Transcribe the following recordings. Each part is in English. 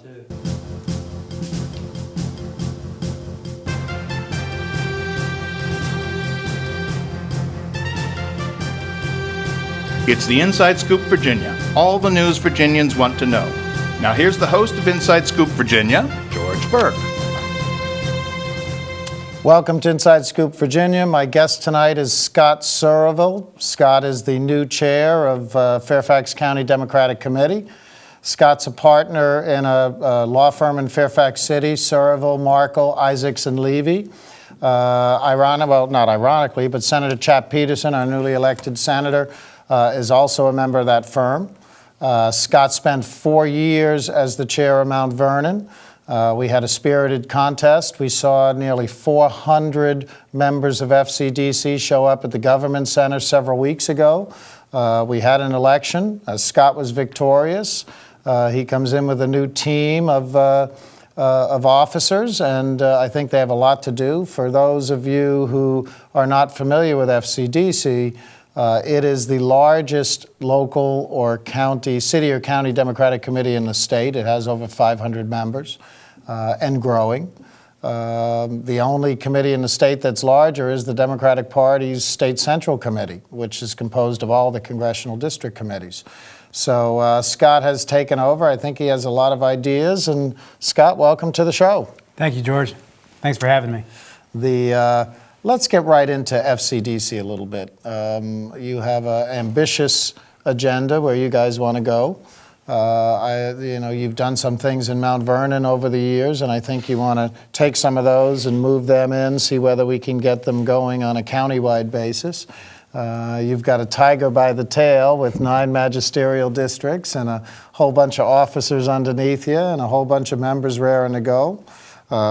2. It's the Inside Scoop Virginia, all the news Virginians want to know. Now here's the host of Inside Scoop Virginia, George Burke. Welcome to Inside Scoop Virginia. My guest tonight is Scott Surville. Scott is the new chair of Fairfax County Democratic Committee. Scott's a partner in a law firm in Fairfax City, Surville, Markle, Isaacs, and Levy. Not ironically, but Senator Chap Peterson, our newly elected senator, is also a member of that firm. Scott spent 4 years as the chair of Mount Vernon. We had a spirited contest. We saw nearly 400 members of FCDC show up at the Government Center several weeks ago. We had an election. Scott was victorious. He comes in with a new team of officers, and I think they have a lot to do. For those of you who are not familiar with FCDC, it is the largest local or city or county Democratic committee in the state. It has over 500 members and growing. The only committee in the state that's larger is the Democratic Party's State Central Committee, which is composed of all the congressional district committees. So Scott has taken over. I think he has a lot of ideas. And Scott, welcome to the show. Thank you, George. Thanks for having me. Let's get right into FCDC a little bit. You have an ambitious agenda where you guys want to go. You've done some things in Mount Vernon over the years, and I think you want to take some of those and move them in, see whether we can get them going on a countywide basis. You've got a tiger by the tail with 9 magisterial districts and a whole bunch of officers underneath you and a whole bunch of members raring to go.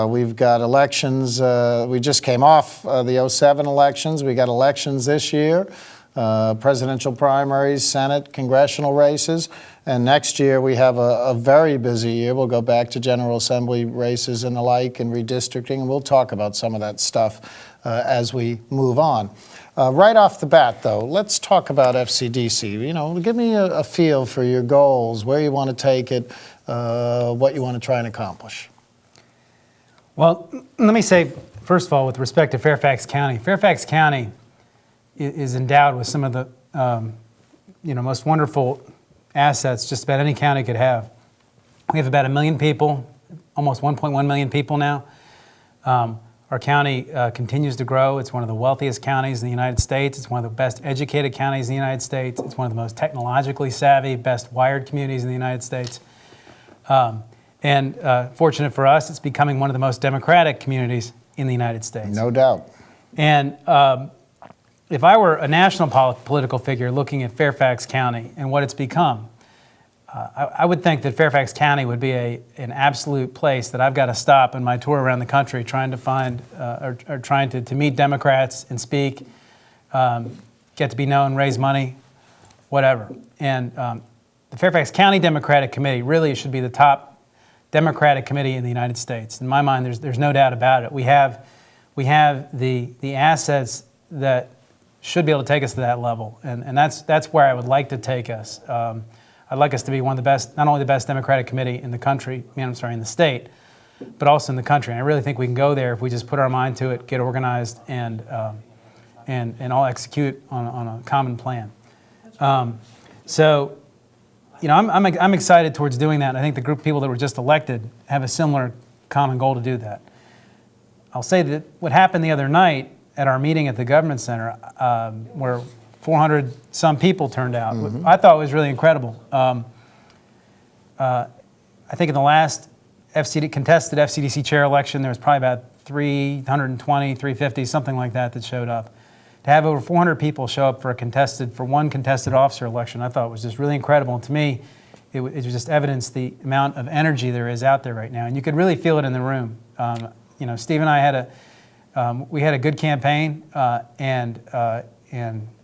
We've got elections. We just came off the 07 elections. We got elections this year, presidential primaries, Senate, congressional races. And next year we have a very busy year. We'll go back to General Assembly races and the like and redistricting, and we'll talk about some of that stuff as we move on. Right off the bat, though, let's talk about FCDC. Give me a feel for your goals, where you want to take it, what you want to try and accomplish. Well, let me say, first of all, with respect to Fairfax County is endowed with some of the most wonderful assets just about any county could have. We have about 1 million people, almost 1.1 million people now. Our county continues to grow. It's one of the wealthiest counties in the United States. It's one of the best educated counties in the United States. It's one of the most technologically savvy, best wired communities in the United States. And fortunate for us, it's becoming one of the most democratic communities in the United States. No doubt. And if I were a national political figure looking at Fairfax County and what it's become, I would think that Fairfax County would be an absolute place that I've got to stop in my tour around the country trying to find, or trying to meet Democrats and speak, get to be known, raise money, whatever. And the Fairfax County Democratic Committee really should be the top Democratic committee in the United States. In my mind, there's no doubt about it. We have the assets that should be able to take us to that level, and that's where I would like to take us. I'd like us to be one of the best, not only the best Democratic committee in the country, in the state, but also in the country. And I really think we can go there if we just put our mind to it, get organized, and all execute on a common plan. I'm excited towards doing that. I think the group of people that were just elected have a similar common goal to do that. I'll say that what happened the other night at our meeting at the Government Center, where 400 some people turned out, I thought was really incredible. I think in the last contested FCDC chair election, there was probably about 320, 350, something like that showed up. To have over 400 people show up for one contested officer election, I thought was just really incredible. And to me, it was just evidence the amount of energy there is out there right now, and you could really feel it in the room. Steve and I had a good campaign, and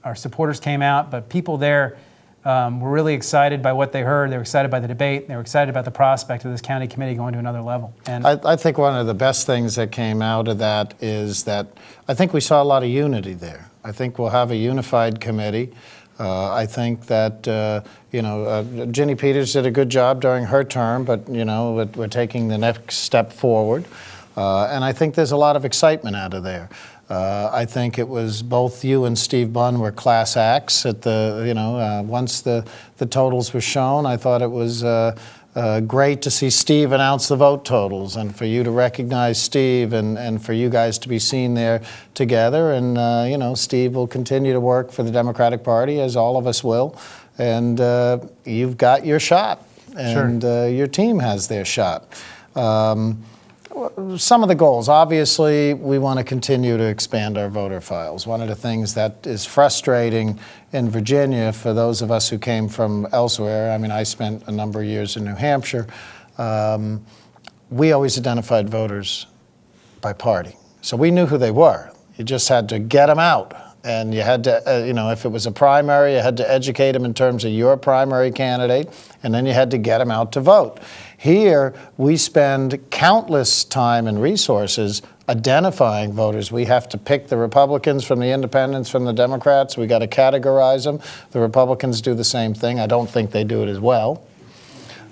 our supporters came out, but people there were really excited by what they heard. They were excited by the debate. They were excited about the prospect of this county committee going to another level. And I think one of the best things that came out of that is that I think we saw a lot of unity there. I think we'll have a unified committee. I think that, Ginny Peters did a good job during her term, but, we're taking the next step forward. And I think there's a lot of excitement out of there. I think it was both you and Steve Bunn were class acts at the, once the totals were shown. I thought it was great to see Steve announce the vote totals and for you to recognize Steve and for you guys to be seen there together. And, Steve will continue to work for the Democratic Party, as all of us will. And you've got your shot. And Sure. Your team has their shot. Some of the goals, obviously, we want to continue to expand our voter files. One of the things that is frustrating in Virginia for those of us who came from elsewhere, I mean, I spent a number of years in New Hampshire, we always identified voters by party. So we knew who they were. You just had to get them out. And you had to, if it was a primary, you had to educate them in terms of your primary candidate, and then you had to get them out to vote. Here, we spend countless time and resources identifying voters. We have to pick the Republicans from the Independents from the Democrats. We got to categorize them. The Republicans do the same thing. I don't think they do it as well.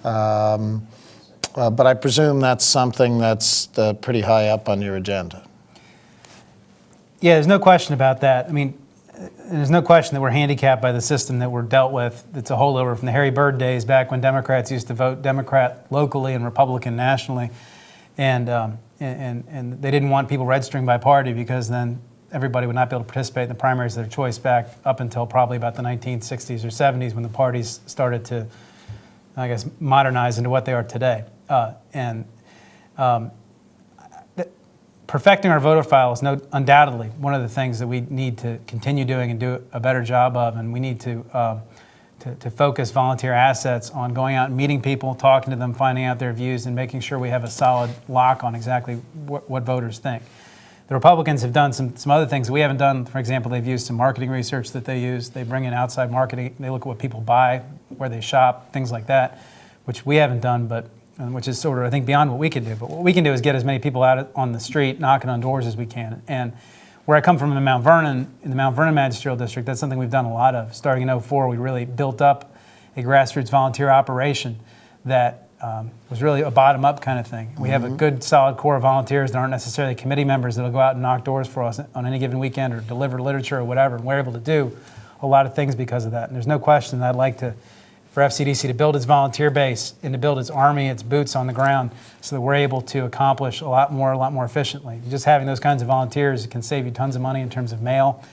But I presume that's something that's pretty high up on your agenda. Yeah, there's no question about that. I mean, there's no question that we're handicapped by the system that we're dealt with. It's a holdover from the Harry Byrd days, back when Democrats used to vote Democrat locally and Republican nationally, and they didn't want people registering by party because then everybody would not be able to participate in the primaries of their choice back up until probably about the 1960s or 70s when the parties started to, I guess, modernize into what they are today. Perfecting our voter file is undoubtedly one of the things that we need to continue doing and do a better job of, and we need to focus volunteer assets on going out and meeting people, talking to them, finding out their views, and making sure we have a solid lock on exactly what voters think. The Republicans have done some other things that we haven't done. For example, they've used some marketing research that they use. They bring in outside marketing. They look at what people buy, where they shop, things like that, which we haven't done, but which is sort of, I think, beyond what we can do. But what we can do is get as many people out on the street, knocking on doors as we can. And where I come from in Mount Vernon Magisterial District, that's something we've done a lot of. Starting in 2004, we really built up a grassroots volunteer operation that was really a bottom-up kind of thing. We have a good, solid core of volunteers that aren't necessarily committee members that'll go out and knock doors for us on any given weekend or deliver literature or whatever. And we're able to do a lot of things because of that. And there's no question that I'd like for FCDC to build its volunteer base and to build its army, its boots on the ground, so that we're able to accomplish a lot more efficiently. Just having those kinds of volunteers can save you tons of money in terms of mail.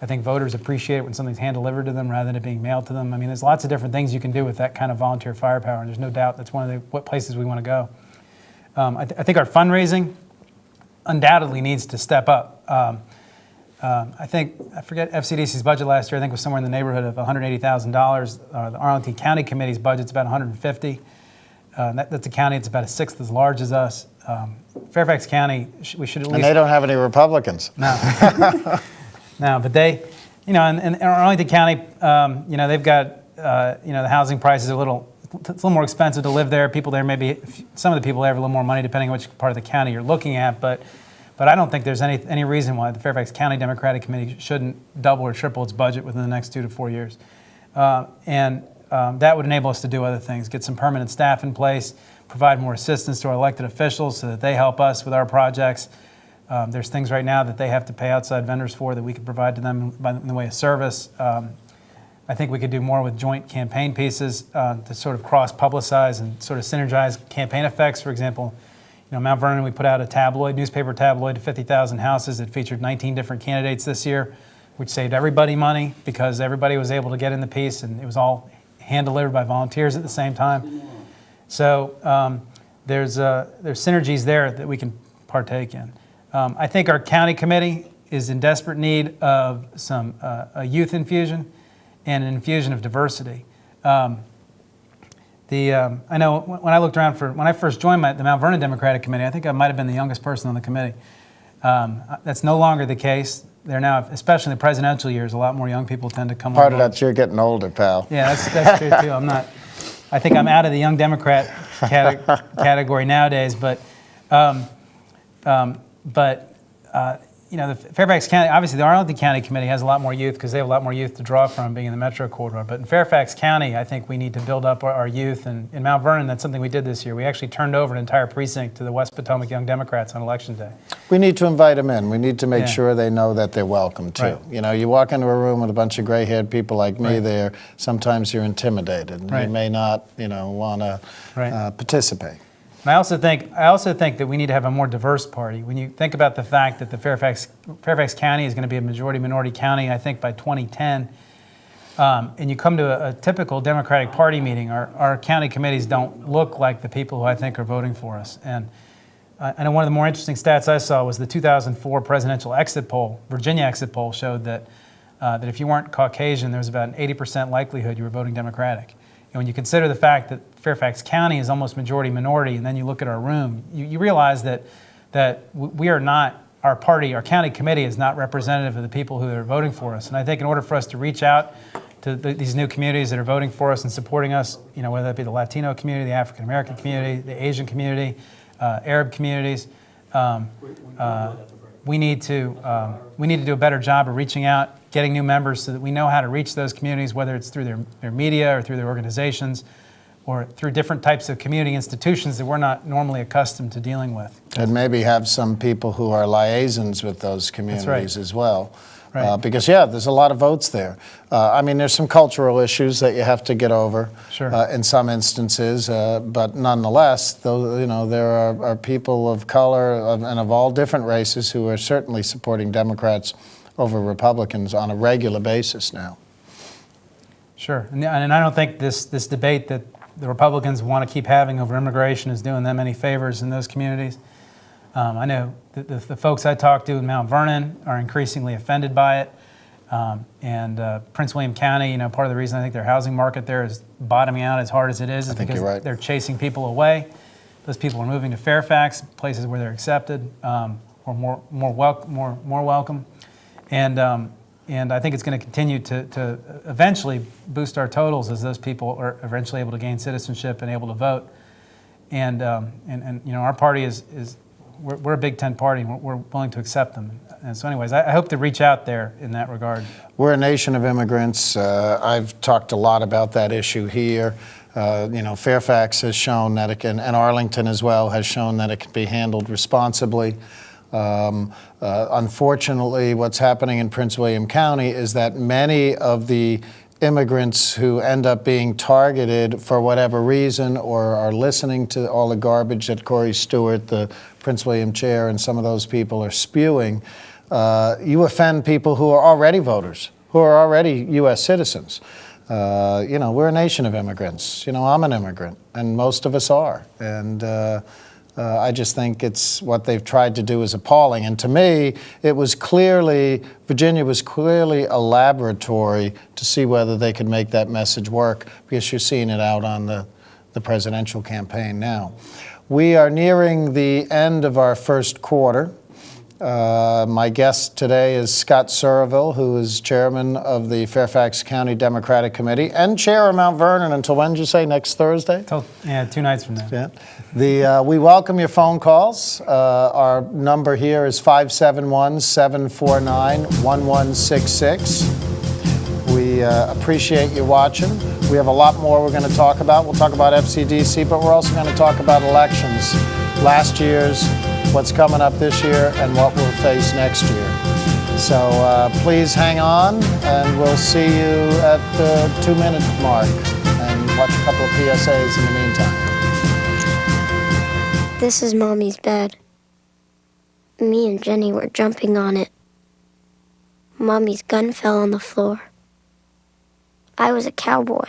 I think voters appreciate it when something's hand-delivered to them rather than it being mailed to them. I mean, there's lots of different things you can do with that kind of volunteer firepower, and there's no doubt that's one of the places we want to go. I think our fundraising undoubtedly needs to step up. I forget FCDC's budget last year, I think was somewhere in the neighborhood of $180,000. The Arlington County Committee's budget's about $150,000. That's a county that's about a sixth as large as us. Fairfax County, we should at least... And they don't have any Republicans. No. No, but they, in Arlington County, they've got, the housing prices are it's a little more expensive to live there. People there, maybe, some of the people there have a little more money depending on which part of the county you're looking at, but I don't think there's any reason why the Fairfax County Democratic Committee shouldn't double or triple its budget within the next 2 to 4 years. That would enable us to do other things, get some permanent staff in place, provide more assistance to our elected officials so that they help us with our projects. There's things right now that they have to pay outside vendors for that we could provide to them in the way of service. I think we could do more with joint campaign pieces to sort of cross-publicize and sort of synergize campaign effects. For example, Mount Vernon, we put out a newspaper tabloid to 50,000 houses. It featured 19 different candidates this year, which saved everybody money because everybody was able to get in the piece, and it was all hand-delivered by volunteers at the same time. So there's synergies there that we can partake in. I think our county committee is in desperate need of some a youth infusion and an infusion of diversity. I know when I looked around when I first joined the Mount Vernon Democratic Committee, I think I might have been the youngest person on the committee. That's no longer the case. They're now, especially in the presidential years, a lot more young people tend to come on. Part of that's you're getting older, pal. Yeah, that's true too. I think I'm out of the young Democrat category nowadays, but the Fairfax County, obviously the Arlington County Committee has a lot more youth because they have a lot more youth to draw from being in the Metro Corridor. But in Fairfax County, I think we need to build up our youth. And in Mount Vernon, that's something we did this year. We actually turned over an entire precinct to the West Potomac Young Democrats on Election Day. We need to invite them in. We need to make sure they know that they're welcome, too. Right. You walk into a room with a bunch of gray-haired people like me Right. there, sometimes you're intimidated. And Right. you may not, want to participate. And I also think that we need to have a more diverse party. When you think about the fact that the Fairfax County is going to be a majority-minority county, I think by 2010, and you come to a typical Democratic Party meeting, our county committees don't look like the people who I think are voting for us. And I know one of the more interesting stats I saw was the 2004 presidential exit poll, Virginia exit poll, showed that if you weren't Caucasian, there was about an 80% likelihood you were voting Democratic. And when you consider the fact that Fairfax County is almost majority minority, and then you look at our room, you realize that we are not, our party, our county committee is not representative of the people who are voting for us. And I think in order for us to reach out to these new communities that are voting for us and supporting us, whether that be the Latino community, the African American community, the Asian community, Arab communities, we need to do a better job of reaching out, getting new members so that we know how to reach those communities, whether it's through their media or through their organizations or through different types of community institutions that we're not normally accustomed to dealing with. And maybe have some people who are liaisons with those communities as well. Right. Because, there's a lot of votes there. There's some cultural issues that you have to get over in some instances, but nonetheless, there are people of color and of all different races who are certainly supporting Democrats over Republicans on a regular basis now. Sure, and I don't think this debate that the Republicans want to keep having over immigration is doing them any favors in those communities. I know the folks I talk to in Mount Vernon are increasingly offended by it. And Prince William County, part of the reason I think their housing market there is bottoming out as hard as it is because they're chasing people away. Those people are moving to Fairfax, places where they're accepted or more welcome. And I think it's going to continue to eventually boost our totals as those people are eventually able to gain citizenship and able to vote. And our party is we're a Big Ten party, and we're willing to accept them. And so anyways, I hope to reach out there in that regard. We're a nation of immigrants. I've talked a lot about that issue here. Fairfax has shown that it can, and Arlington as well, has shown that it can be handled responsibly. Unfortunately, what's happening in Prince William County is that many of the immigrants who end up being targeted for whatever reason or are listening to all the garbage that Corey Stewart, the Prince William chair, and some of those people are spewing, you offend people who are already voters, who are already U.S. citizens. We're a nation of immigrants. I'm an immigrant, and most of us are. And I just think it's what they've tried to do is appalling. And to me, Virginia was clearly a laboratory to see whether they could make that message work, because you're seeing it out on the presidential campaign now. We are nearing the end of our first quarter. My guest today is Scott Surville, who is chairman of the Fairfax County Democratic Committee and chair of Mount Vernon until when did you say, next Thursday? 2 nights from now. Yeah. We welcome your phone calls. Our number here is 571-749-1166. We appreciate you watching. We have a lot more we're going to talk about. We'll talk about FCDC, but we're also going to talk about elections, last year's, what's coming up this year, and what we'll face next year. So please hang on, and we'll see you at the 2-minute mark and watch a couple of PSAs in the meantime. This is Mommy's bed. Me and Jenny were jumping on it. Mommy's gun fell on the floor. I was a cowboy.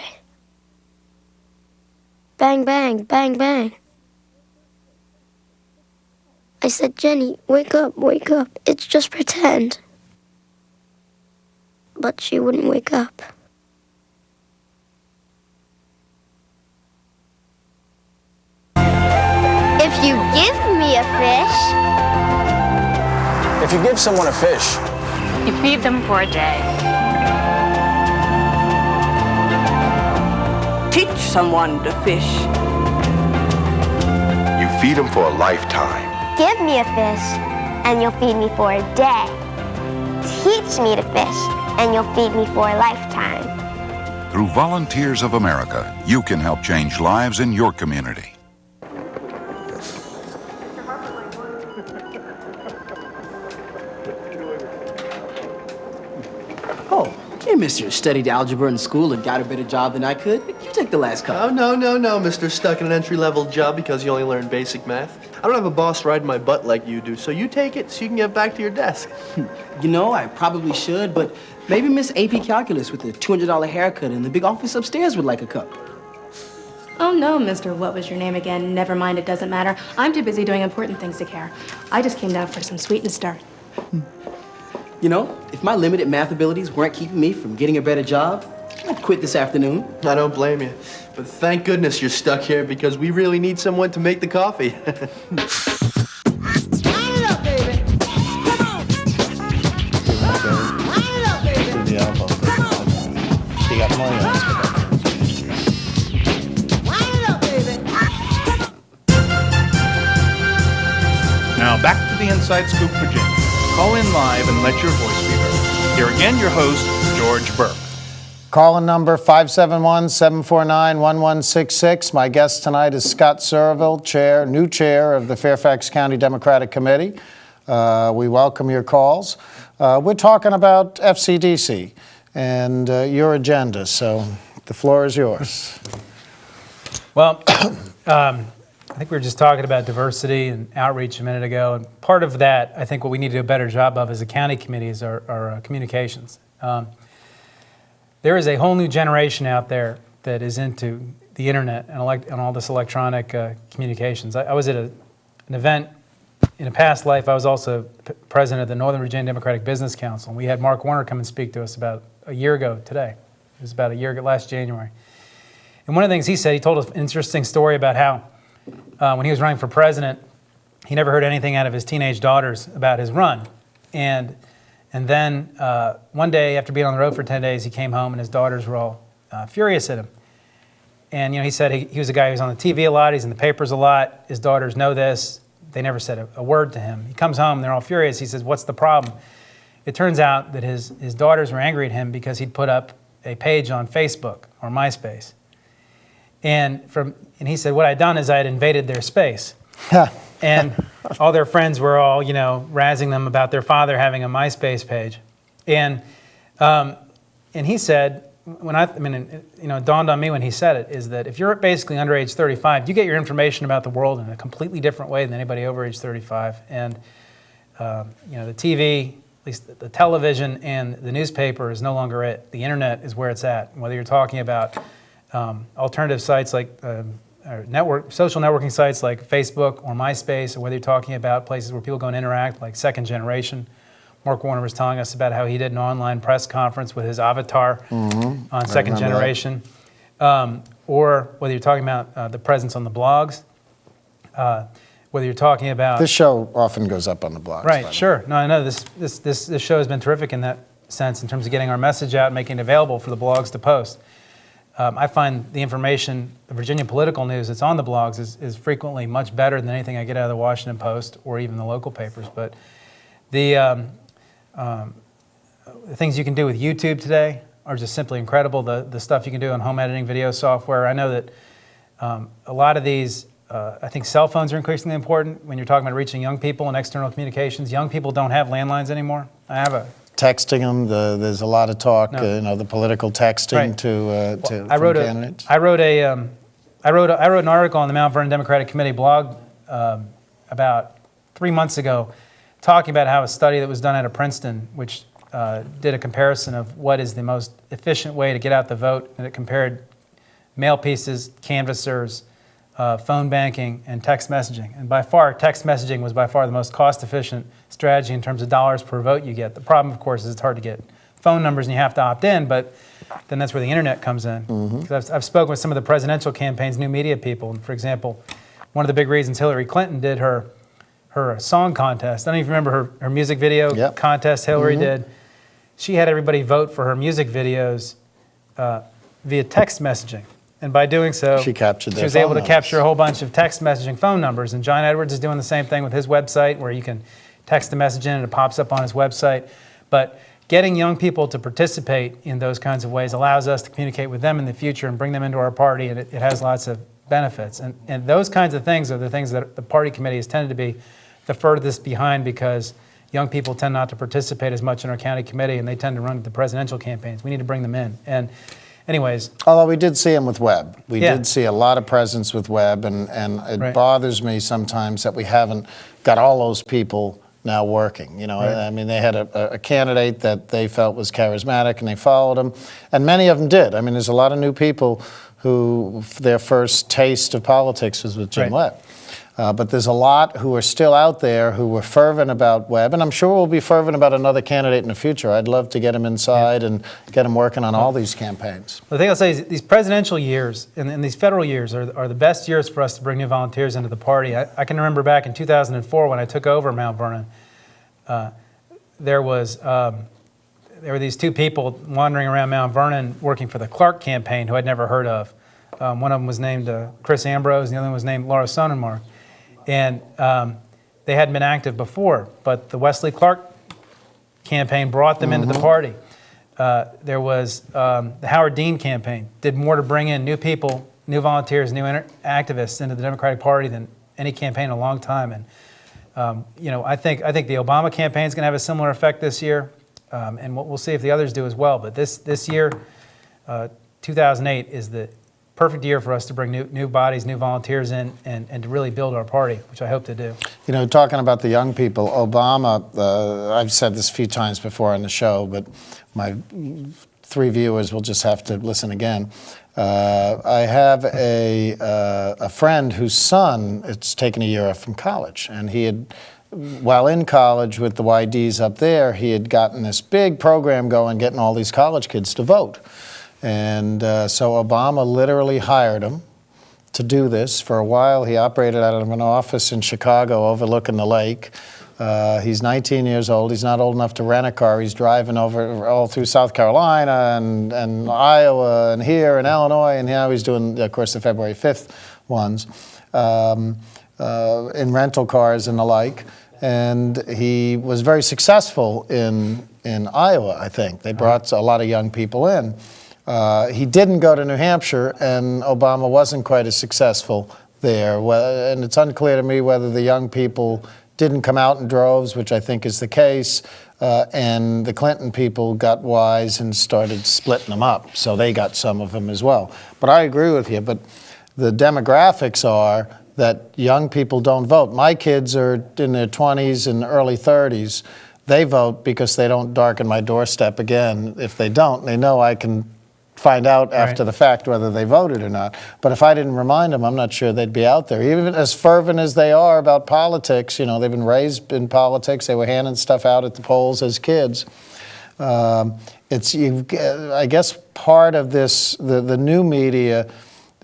Bang, bang, bang, bang. I said, Jenny, wake up, wake up. It's just pretend. But she wouldn't wake up. If you give me a fish. If you give someone a fish, you feed them for a day. Teach someone to fish. You feed them for a lifetime. Give me a fish, and you'll feed me for a day. Teach me to fish, and you'll feed me for a lifetime. Through Volunteers of America, you can help change lives in your community. Oh, hey, mister, studied algebra in school and got a better job than I could. You take the last Oh, couple. no, mister. Stuck in an entry-level job because you only learned basic math. I don't have a boss riding my butt like you do, so you take it so you can get back to your desk. You know, I probably should, but maybe Miss AP Calculus with the $200 haircut in the big office upstairs would like a cup. Oh, no, Mr. What was your name again? Never mind, it doesn't matter. I'm too busy doing important things to care. I just came down for some sweet and start. You know, if my limited math abilities weren't keeping me from getting a better job, I'd quit this afternoon. I don't blame you. But thank goodness you're stuck here because we really need someone to make the coffee. Do the elbow. She got more yards for that. Now back to the Inside Scoop, Virginia. Call in live and let your voice be heard. Here again, your host, George Burke. Call-in number 571-749-1166. My guest tonight is Scott Surville, new chair of the Fairfax County Democratic Committee. We welcome your calls. We're talking about FCDC and your agenda, so the floor is yours. Well, I think we were just talking about diversity and outreach a minute ago, and part of that, I think what we need to do a better job of as a county committee is our communications. There is a whole new generation out there that is into the internet and all this electronic communications. I was at an event in a past life. I was also president of the Northern Virginia Democratic Business Council, and we had Mark Warner come and speak to us about a year ago today. It was about a year ago, last January. And one of the things he said, he told us an interesting story about how when he was running for president, he never heard anything out of his teenage daughters about his run. And then one day, after being on the road for 10 days, he came home and his daughters were all furious at him. And he said he was a guy who was on the TV a lot, he's in the papers a lot, his daughters know this, they never said a word to him. He comes home, they're all furious, he says, what's the problem? It turns out that his daughters were angry at him because he'd put up a page on Facebook or MySpace. And he said, what I'd done is I had invaded their space. And all their friends were all, razzing them about their father having a MySpace page. And he said, it dawned on me when he said it, is that if you're basically under age 35, you get your information about the world in a completely different way than anybody over age 35. And, the TV, at least the television and the newspaper is no longer it. The internet is where it's at. Whether you're talking about alternative sites like social networking sites like Facebook or MySpace, or whether you're talking about places where people go and interact like Second Generation. Mark Warner was telling us about how he did an online press conference with his avatar on Second Generation. Or whether you're talking about the presence on the blogs, whether you're talking about... This show often goes up on the blogs. Right, sure. No, I know this show has been terrific in that sense in terms of getting our message out and making it available for the blogs to post. I find the information, the Virginia political news that's on the blogs is frequently much better than anything I get out of the Washington Post or even the local papers. But the things you can do with YouTube today are just simply incredible. The stuff you can do on home editing video software. I know that a lot of these, I think cell phones are increasingly important when you're talking about reaching young people and external communications. Young people don't have landlines anymore. I have a... Texting them, there's a lot of talk, the political texting right. to I wrote candidates. I wrote an article on the Mount Vernon Democratic Committee blog about 3 months ago, talking about how a study that was done out of Princeton, which did a comparison of what is the most efficient way to get out the vote, and it compared mail pieces, canvassers, phone banking, and text messaging. And by far, text messaging was by far the most cost-efficient strategy in terms of dollars per vote you get. The problem, of course, is it's hard to get phone numbers and you have to opt in, but then that's where the internet comes in. Because I've spoken with some of the presidential campaign's new media people. And for example, one of the big reasons Hillary Clinton did her song contest, I don't even remember her music video contest Hillary did. She had everybody vote for her music videos via text messaging. And by doing so, she was able to capture a whole bunch of text messaging phone numbers. And John Edwards is doing the same thing with his website, where you can text a message in and it pops up on his website. But getting young people to participate in those kinds of ways allows us to communicate with them in the future and bring them into our party, and it has lots of benefits. And those kinds of things are the things that the party committee has tended to be the furthest behind, because young people tend not to participate as much in our county committee, and they tend to run the presidential campaigns. We need to bring them in. And anyways. Although we did see him with Webb. We Yeah. did see a lot of presence with Webb, and it Right. bothers me sometimes that we haven't got all those people now working. You know, Right. I mean, they had a candidate that they felt was charismatic, and they followed him, and many of them did. I mean, there's a lot of new people who their first taste of politics was with Jim Right. Webb. But there's a lot who are still out there who were fervent about Webb, and I'm sure we'll be fervent about another candidate in the future. I'd love to get him inside and get him working on all these campaigns. The thing I'll say is these presidential years and these federal years are the best years for us to bring new volunteers into the party. I can remember back in 2004 when I took over Mount Vernon, there were these two people wandering around Mount Vernon working for the Clark campaign who I'd never heard of. One of them was named Chris Ambrose, and the other one was named Laura Sonnenmark. And they hadn't been active before, but the Wesley Clark campaign brought them into the party. There was the Howard Dean campaign, did more to bring in new people, new volunteers, new activists into the Democratic Party than any campaign in a long time. And you know, I think the Obama campaign is going to have a similar effect this year, and we'll see if the others do as well. But this year, 2008 is the perfect year for us to bring new bodies, new volunteers in, and to really build our party, which I hope to do. You know, talking about the young people, Obama, I've said this a few times before on the show, but my 3 viewers will just have to listen again. I have a friend whose son, it's taken a year off from college, and he had, while in college with the YDs up there, he had gotten this big program going, getting all these college kids to vote. And so Obama literally hired him to do this. For a while, he operated out of an office in Chicago overlooking the lake. He's 19 years old. He's not old enough to rent a car. He's driving over all through South Carolina and Iowa and here and Illinois, and now he's doing, of course, the February 5th ones in rental cars and the like. And he was very successful in Iowa, I think. They brought a lot of young people in. He didn't go to New Hampshire, and Obama wasn't quite as successful there. And it's unclear to me whether the young people didn't come out in droves, which I think is the case, and the Clinton people got wise and started splitting them up, so they got some of them as well. But I agree with you, but the demographics are that young people don't vote. My kids are in their 20s and early 30s. They vote because they don't darken my doorstep again. If they don't, they know I can find out after the fact whether they voted or not. But if I didn't remind them, I'm not sure they'd be out there. Even as fervent as they are about politics, you know, they've been raised in politics. They were handing stuff out at the polls as kids. I guess part of this, the new media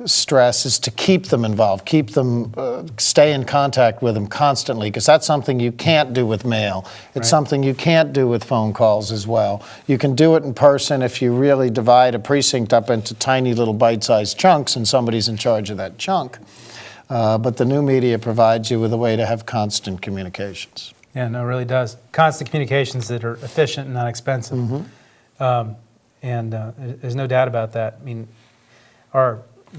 stress is to keep them involved, keep them, stay in contact with them constantly, because that's something you can't do with mail. It's something you can't do with phone calls as well. You can do it in person if you really divide a precinct up into tiny little bite-sized chunks and somebody's in charge of that chunk. But the new media provides you with a way to have constant communications. Yeah, no, it really does. Constant communications that are efficient and not expensive. There's no doubt about that. I mean,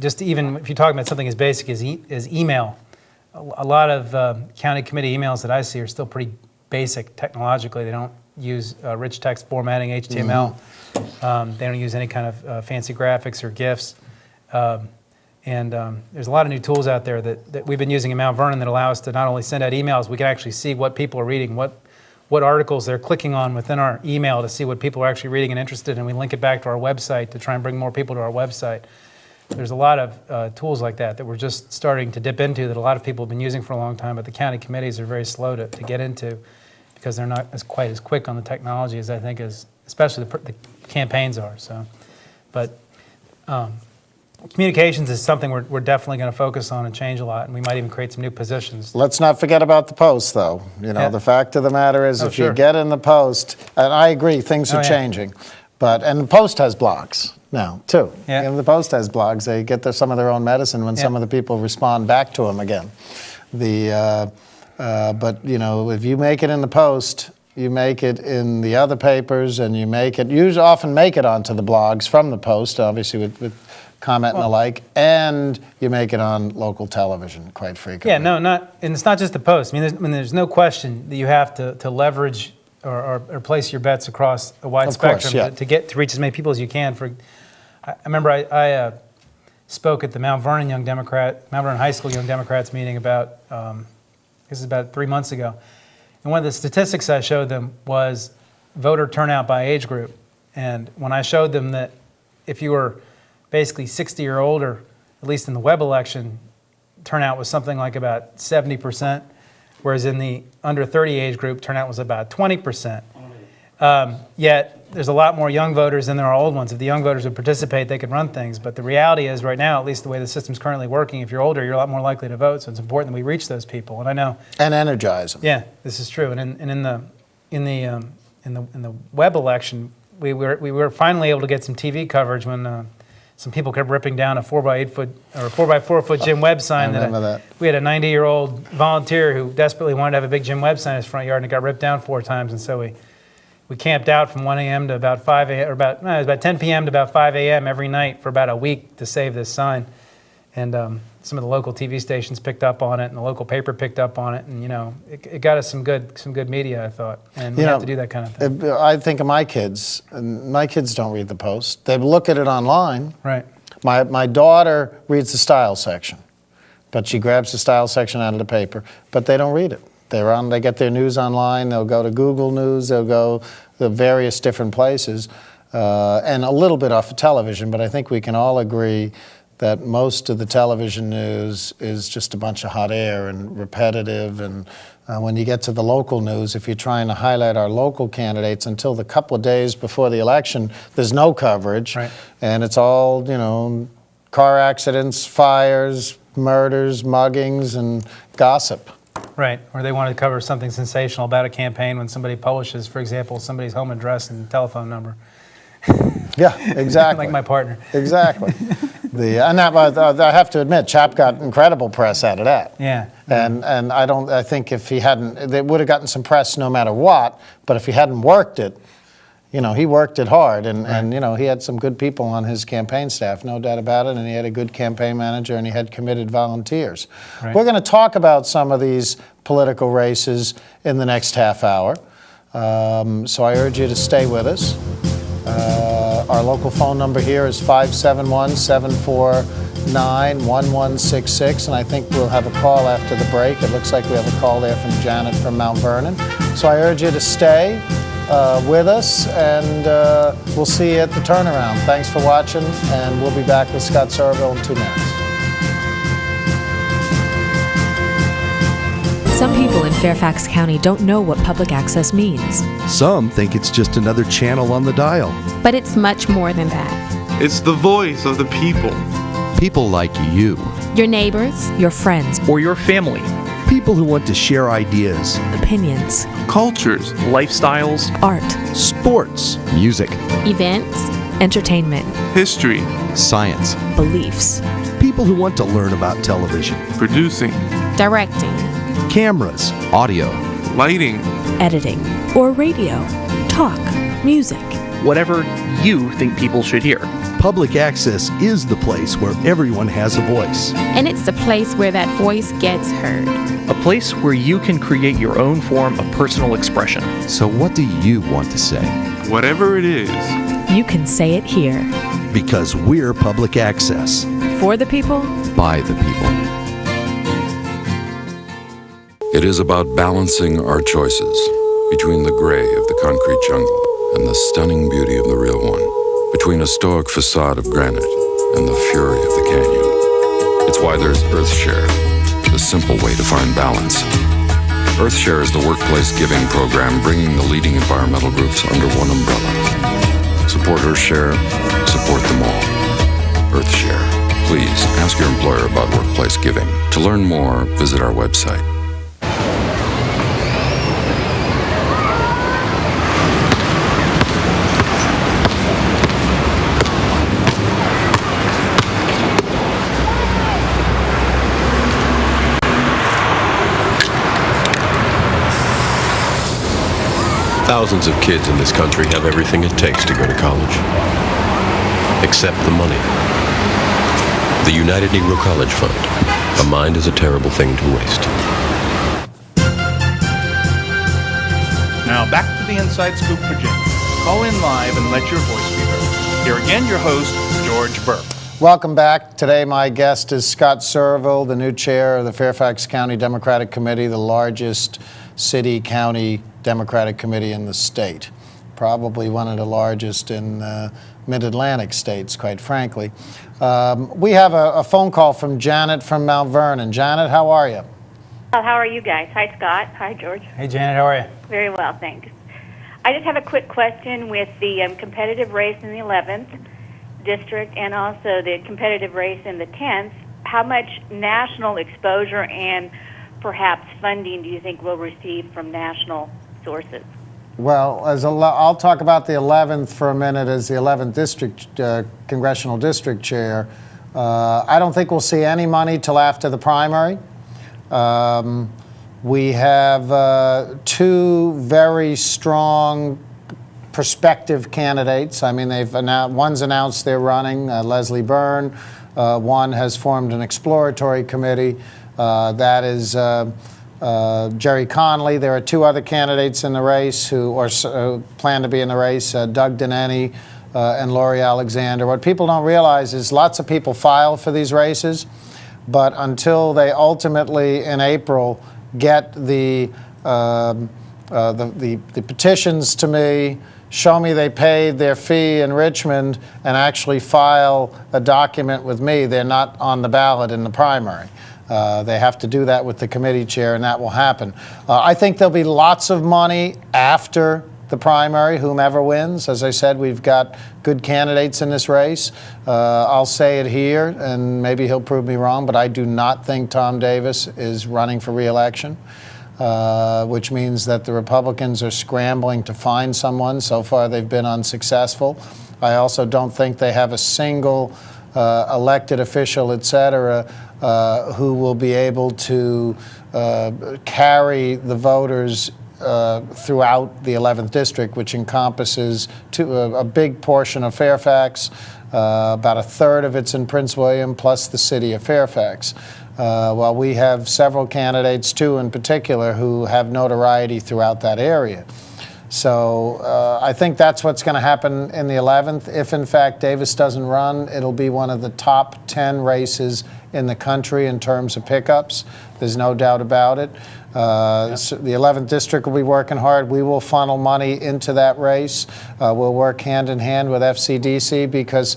just even if you're talking about something as basic as email, a lot of county committee emails that I see are still pretty basic technologically. They don't use rich text formatting, HTML. They don't use any kind of fancy graphics or GIFs. There's a lot of new tools out there that we've been using in Mount Vernon that allow us to not only send out emails, we can actually see what people are reading, what articles they're clicking on within our email to see what people are actually reading and interested in, and we link it back to our website to try and bring more people to our website. There's a lot of tools like that we're just starting to dip into that a lot of people have been using for a long time, but the county committees are very slow to get into because they're not quite as quick on the technology as I think especially the campaigns are. So, but communications is something we're definitely going to focus on and change a lot, and we might even create some new positions. Let's not forget about the Post, though. You know, the fact of the matter is, if you get in the Post, and I agree, things are changing, and the Post has blogs now, too. Yeah. The Post has blogs. They get some of their own medicine when some of the people respond back to them again. But, you know, if you make it in the Post, you make it in the other papers, and you often make it onto the blogs from the Post, obviously with comment and the like, and you make it on local television quite frequently. Yeah, and it's not just the Post. I mean, there's no question that you have to leverage or place your bets across a wide spectrum to reach as many people as you can. I remember I spoke at the Mount Vernon High School Young Democrats meeting about, this is about 3 months ago. And one of the statistics I showed them was voter turnout by age group. And when I showed them that if you were basically 60 or older, at least in the web election, turnout was something like about 70%, whereas in the under 30 age group, turnout was about 20%. Yet there's a lot more young voters than there are old ones. If the young voters would participate, they could run things. But the reality is right now, at least the way the system's currently working, if you're older, you're a lot more likely to vote. So it's important that we reach those people. And I know. And energize them. Yeah, this is true. And in the web election, we were finally able to get some TV coverage when some people kept ripping down a 4x8 foot or 4x4 foot Jim Webb sign. I remember that. We had a 90-year-old volunteer who desperately wanted to have a big Jim Webb sign in his front yard, and it got ripped down 4 times. And so we camped out from 1 a.m. to about 5 a.m. or it was about 10 p.m. to about 5 a.m. every night for about a week to save this sign. And some of the local TV stations picked up on it, and the local paper picked up on it, and you know, it got us some good media, I thought, and we have to do that kind of thing. I think of my kids, and my kids don't read the Post. They look at it online. Right. My daughter reads the style section, but she grabs the style section out of the paper, but they don't read it. They get their news online. They'll go to Google News. They'll go to various different places, and a little bit off of television. But I think we can all agree that most of the television news is just a bunch of hot air and repetitive. And when you get to the local news, if you're trying to highlight our local candidates, until the couple of days before the election, there's no coverage. Right. And it's all, you know, car accidents, fires, murders, muggings, and gossip. Right, or they want to cover something sensational about a campaign when somebody publishes, for example, somebody's home address and telephone number. Yeah, exactly. Like my partner. Exactly. And that, I have to admit, Chap got incredible press out of that. Yeah. And I think if he hadn't, they would have gotten some press no matter what. But if he hadn't worked it, you know, he worked it hard, and you know, he had some good people on his campaign staff, no doubt about it, and he had a good campaign manager, and he had committed volunteers. Right. We're going to talk about some of these political races in the next half hour, so I urge you to stay with us. Our local phone number here is 571-749-1166, and I think we'll have a call after the break. It looks like we have a call there from Janet from Mount Vernon. So I urge you to stay with us, and we'll see you at the turnaround. Thanks for watching, and we'll be back with Scott Somerville in 2 minutes. Some people in Fairfax County don't know what public access means. Some think it's just another channel on the dial. But it's much more than that. It's the voice of the people. People like you. Your neighbors. Your friends. Or your family. People who want to share ideas. Opinions. Cultures. Lifestyles. Art. Sports. Music. Events. Entertainment. History. Science. Beliefs. People who want to learn about television. Producing. Directing. Cameras. Audio. Lighting. Editing. Or radio. Talk. Music. Whatever you think people should hear. Public access is the place where everyone has a voice. And it's the place where that voice gets heard. A place where you can create your own form of personal expression. So what do you want to say? Whatever it is. You can say it here. Because we're public access. For the people. By the people. It is about balancing our choices between the gray of the concrete jungle and the stunning beauty of the real one, between a stoic facade of granite and the fury of the canyon. It's why there's EarthShare, the simple way to find balance. EarthShare is the workplace giving program bringing the leading environmental groups under one umbrella. Support EarthShare, support them all. EarthShare. Please ask your employer about workplace giving. To learn more, visit our website. Thousands of kids in this country have everything it takes to go to college, except the money. The United Negro College Fund. A mind is a terrible thing to waste. Now back to the Inside Scoop, Virginia. Call in live and let your voice be heard. Here again, your host, George Burke. Welcome back. Today my guest is Scott Somerville, the new chair of the Fairfax County Democratic Committee, the largest city-county Democratic committee in the state. Probably one of the largest in mid-Atlantic states, quite frankly. We have a phone call from Janet from Mount Vernon. Janet, how are you? Well, how are you guys? Hi, Scott. Hi, George. Hey, Janet, how are you? Very well, thanks. I just have a quick question with the competitive race in the 11th district and also the competitive race in the 10th. How much national exposure and perhaps funding do you think we'll receive from national sources? Well, I'll talk about the 11th for a minute as the 11th district congressional district chair. I don't think we'll see any money till after the primary. We have two very strong prospective candidates. I mean, one's announced they're running, Leslie Byrne. One has formed an exploratory committee. That is Jerry Conley. There are two other candidates in the race who plan to be in the race, Doug Deneny and Lori Alexander. What people don't realize is lots of people file for these races, but until they ultimately, in April, get the petitions to me, show me they paid their fee in Richmond, and actually file a document with me, they're not on the ballot in the primary. They have to do that with the committee chair, and that will happen. I think there'll be lots of money after the primary, whomever wins. As I said, we've got good candidates in this race. I'll say it here, and maybe he'll prove me wrong, but I do not think Tom Davis is running for re-election, which means that the Republicans are scrambling to find someone. So far, they've been unsuccessful. I also don't think they have a single elected official, et cetera, who will be able to carry the voters throughout the 11th district, which encompasses a big portion of Fairfax. About a third of it's in Prince William, plus the city of Fairfax. While we have several candidates, two in particular, who have notoriety throughout that area. So I think that's what's going to happen in the 11th. If, in fact, Davis doesn't run, it'll be one of the top 10 races in the country in terms of pickups. There's no doubt about it. So the 11th district will be working hard. We will funnel money into that race. We'll work hand in hand with FCDC, because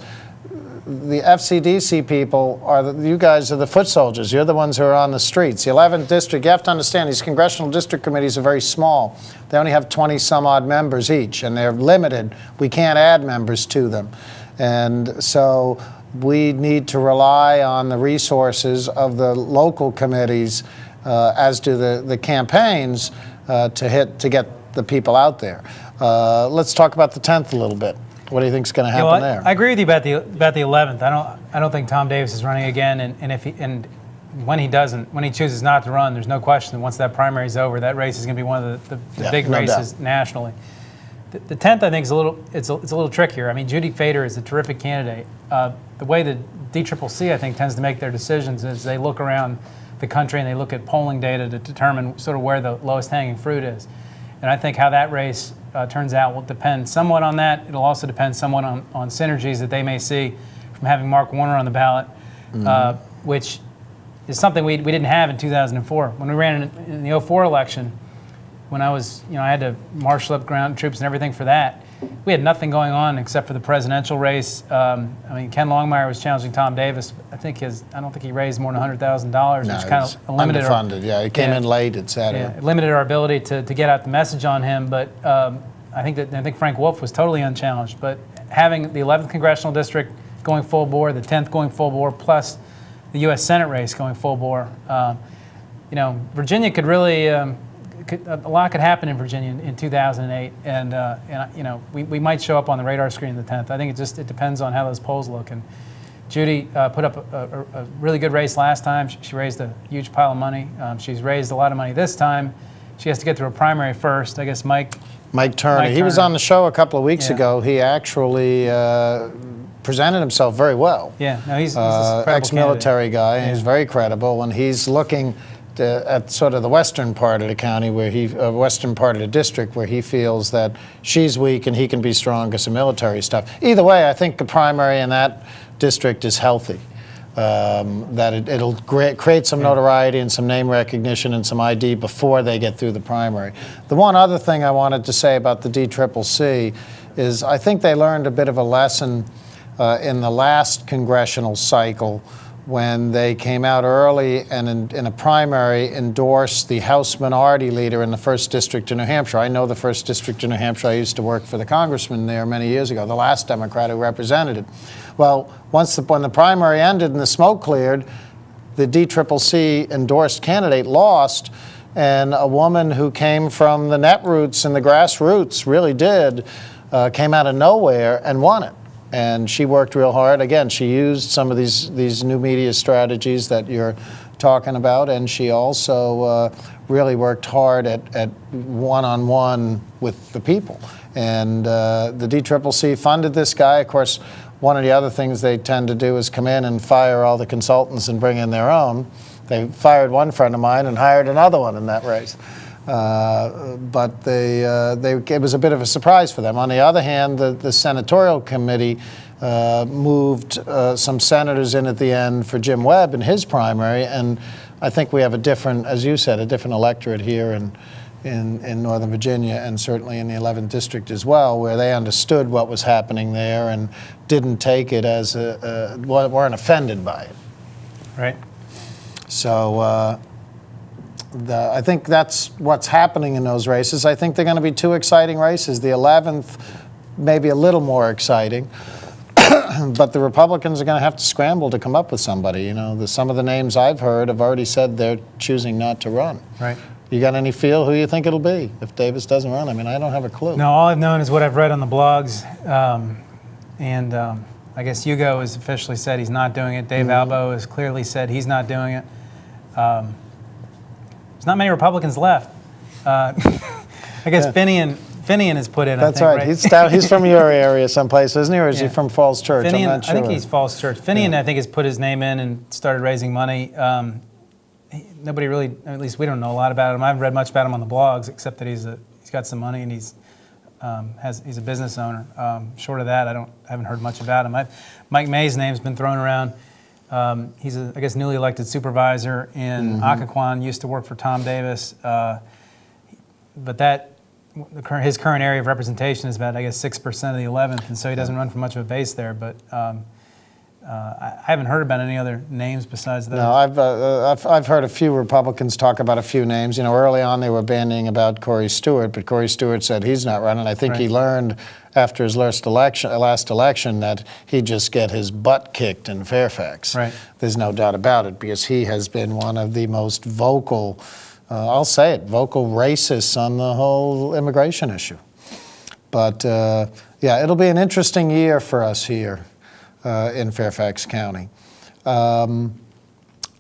the FCDC people you guys are the foot soldiers. You're the ones who are on the streets. The 11th district, you have to understand, these congressional district committees are very small. They only have 20 some odd members each, and they're limited. We can't add members to them. And so we need to rely on the resources of the local committees, as do the campaigns, to get the people out there. Let's talk about the 10th a little bit. What do you think is going to happen there? I agree with you about the 11th. I don't think Tom Davis is running again, and when he chooses not to run, there's no question that once that primary is over, that race is going to be one of the big races nationally. The 10th, I think, is a little trickier. I mean, Judy Fader is a terrific candidate. The way the DCCC, I think, tends to make their decisions is they look around the country and they look at polling data to determine sort of where the lowest hanging fruit is. And I think how that race turns out will depend somewhat on that. It'll also depend somewhat on synergies that they may see from having Mark Warner on the ballot, which is something we didn't have in 2004. When we ran in the 2004 election, when I had to marshal up ground troops and everything for that, we had nothing going on except for the presidential race. I mean, Ken Longmire was challenging Tom Davis. I don't think he raised more than $100,000, which kind of limited underfunded. He came in late, et cetera. Yeah, it limited our ability to get out the message on him. But I think Frank Wolf was totally unchallenged. But having the 11th congressional district going full bore, the 10th going full bore, plus the U.S. Senate race going full bore, Virginia could really. A lot could happen in Virginia in 2008, and we might show up on the radar screen the 10th. I think it depends on how those polls look. And Judy put up a really good race last time. She raised a huge pile of money. She's raised a lot of money this time. She has to get through a primary first. I guess Mike Mike Turner. Mike He was Turner. on the show a couple of weeks Yeah. ago. He actually presented himself very well. Yeah, no, he's a credible ex-military guy, and Yeah. he's very credible. And he's looking at sort of the western part of the county, where western part of the district, where he feels that she's weak and he can be strong because of military stuff. Either way, I think the primary in that district is healthy. That it'll create some notoriety and some name recognition and some ID before they get through the primary. The one other thing I wanted to say about the DCCC is I think they learned a bit of a lesson in the last congressional cycle when they came out early and in a primary endorsed the House Minority Leader in the 1st District of New Hampshire. I know the 1st District of New Hampshire. I used to work for the congressman there many years ago, the last Democrat who represented it. Well, when the primary ended and the smoke cleared, the DCCC endorsed candidate lost, and a woman who came from the netroots and the grassroots really came out of nowhere and won it. And she worked real hard. Again, she used some of these new media strategies that you're talking about, and she also really worked hard at one-on-one with the people. And the DCCC funded this guy. Of course, one of the other things they tend to do is come in and fire all the consultants and bring in their own. They fired one friend of mine and hired another one in that race. But it was a bit of a surprise for them. On the other hand, the senatorial committee moved some senators in at the end for Jim Webb in his primary, and I think we have a different, as you said, a different electorate here in Northern Virginia, and certainly in the 11th District as well, where they understood what was happening there and didn't take it as weren't offended by it. Right. So I think that's what's happening in those races. I think they're going to be two exciting races. The 11th maybe a little more exciting, but the Republicans are going to have to scramble to come up with somebody. You know, some of the names I've heard have already said they're choosing not to run. Right. You got any feel who you think it'll be if Davis doesn't run? I mean, I don't have a clue. No, all I've known is what I've read on the blogs, I guess Hugo has officially said he's not doing it. Dave Albo has clearly said he's not doing it. There's not many Republicans left. I guess Finian has put in. That's I think, right. He's from your area someplace, isn't he, or is he from Falls Church? Finian, I'm not sure. I think he's Falls Church. Finian, I think, has put his name in and started raising money. Nobody really, at least we don't know a lot about him. I haven't read much about him on the blogs, except that he's got some money and he's a business owner. Short of that, I haven't heard much about him. Mike May's name's been thrown around. He's I guess newly elected supervisor in Occoquan. Used to work for Tom Davis, but his current area of representation is about, I guess, 6% of the 11th, and so he doesn't run for much of a base there. But I haven't heard about any other names besides those. No, I've heard a few Republicans talk about a few names. You know, early on they were bandying about Corey Stewart, but Corey Stewart said he's not running. I think he learned after his last election that he'd just get his butt kicked in Fairfax. Right. There's no doubt about it, because he has been one of the most vocal, I'll say it, vocal racists on the whole immigration issue. But yeah, it'll be an interesting year for us here in Fairfax County.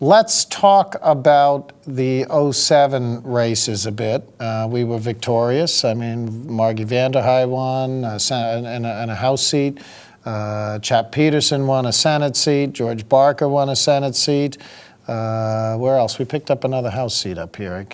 Let's talk about the 07 races a bit. We were victorious. I mean, Margie Vanderhyde won and a House seat. Chap Peterson won a Senate seat. George Barker won a Senate seat. Where else? We picked up another House seat up here.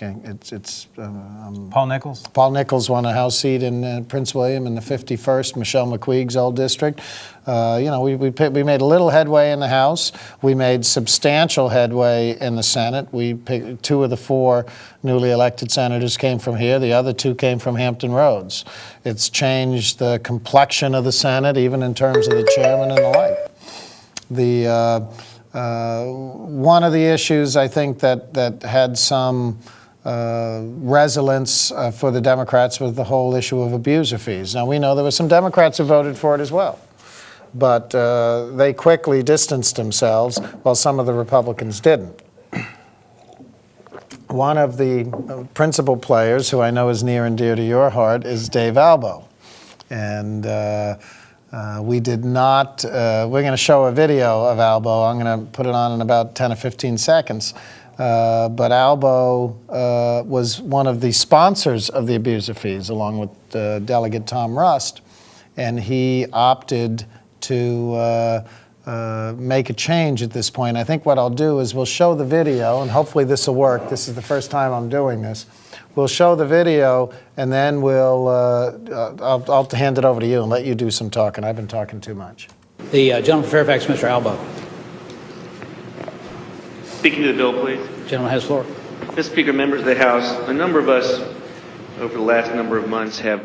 Paul Nichols. Paul Nichols won a House seat in Prince William in the 51st, Michelle McQueig's old district. You know, we made a little headway in the House. We made substantial headway in the Senate. We picked 2 of the 4 newly elected senators came from here. The other 2 came from Hampton Roads. It's changed the complexion of the Senate, even in terms of the chairman and the like. One of the issues I think that had some resonance for the Democrats was the whole issue of abuser fees. Now, we know there were some Democrats who voted for it as well, but they quickly distanced themselves, while some of the Republicans didn't. One of the principal players, who I know is near and dear to your heart, is Dave Albo. And we did not, we're going to show a video of Albo. I'm going to put it on in about 10 or 15 seconds. But Albo was one of the sponsors of the abuser fees, along with Delegate Tom Rust, and he opted to make a change at this point. I think what I'll do is we'll show the video, and hopefully this will work. This is the first time I'm doing this. We'll show the video, and then I'll hand it over to you and let you do some talking. I've been talking too much. The gentleman from Fairfax, Mr. Albo. Speaking to the bill, please. Gentleman has the floor. Mr. Speaker, members of the House, a number of us over the last number of months have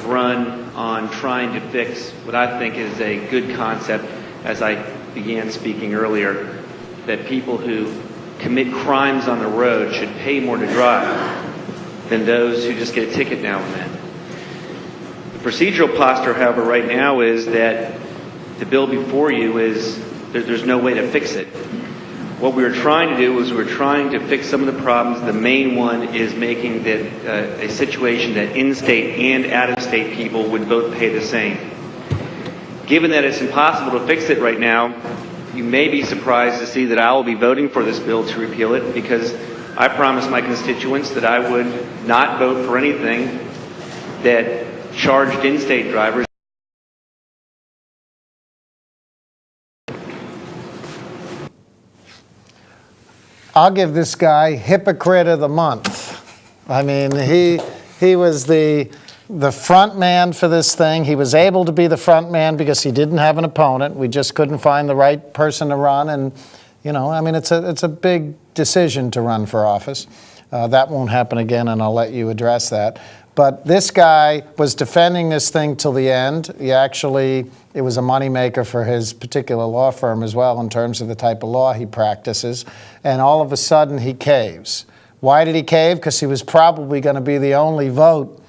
run on trying to fix what I think is a good concept, as I began speaking earlier, that people who commit crimes on the road should pay more to drive than those who just get a ticket now and then. The procedural posture, however, right now is that the bill before you is there's no way to fix it. What we were trying to do was we were trying to fix some of the problems. The main one is making that a situation that in-state and out-of-state people would both pay the same. Given that it's impossible to fix it right now, you may be surprised to see that I will be voting for this bill to repeal it, because I promised my constituents that I would not vote for anything that charged in-state drivers. I'll give this guy Hypocrite of the Month. I mean, he was the front man for this thing. He was able to be the front man because he didn't have an opponent. We just couldn't find the right person to run. And, you know, I mean, it's a big decision to run for office. That won't happen again, and I'll let you address that. But this guy was defending this thing till the end. It was a moneymaker for his particular law firm as well in terms of the type of law he practices. And all of a sudden, he caves. Why did he cave? Because he was probably going to be the only vote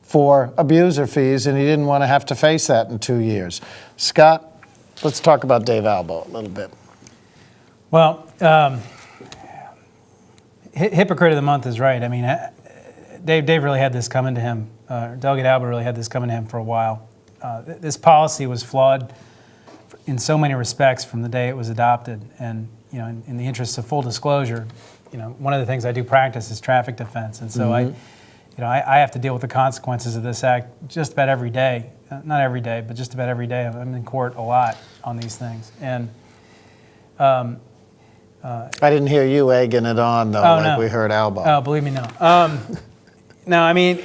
for abuser fees, and he didn't want to have to face that in 2 years. Scott, let's talk about Dave Albo a little bit. Well, Hypocrite of the Month is right. I mean, Dave really had this coming to him. Delegate Albo really had this coming to him for a while. This policy was flawed in so many respects from the day it was adopted. And, you know, in the interest of full disclosure, you know, one of the things I do practice is traffic defense. And so I have to deal with the consequences of this act just about every day. Not every day, but just about every day. I'm in court a lot on these things. And I didn't hear you egging it on, though, we heard Albo. Oh, believe me, no. No, I mean,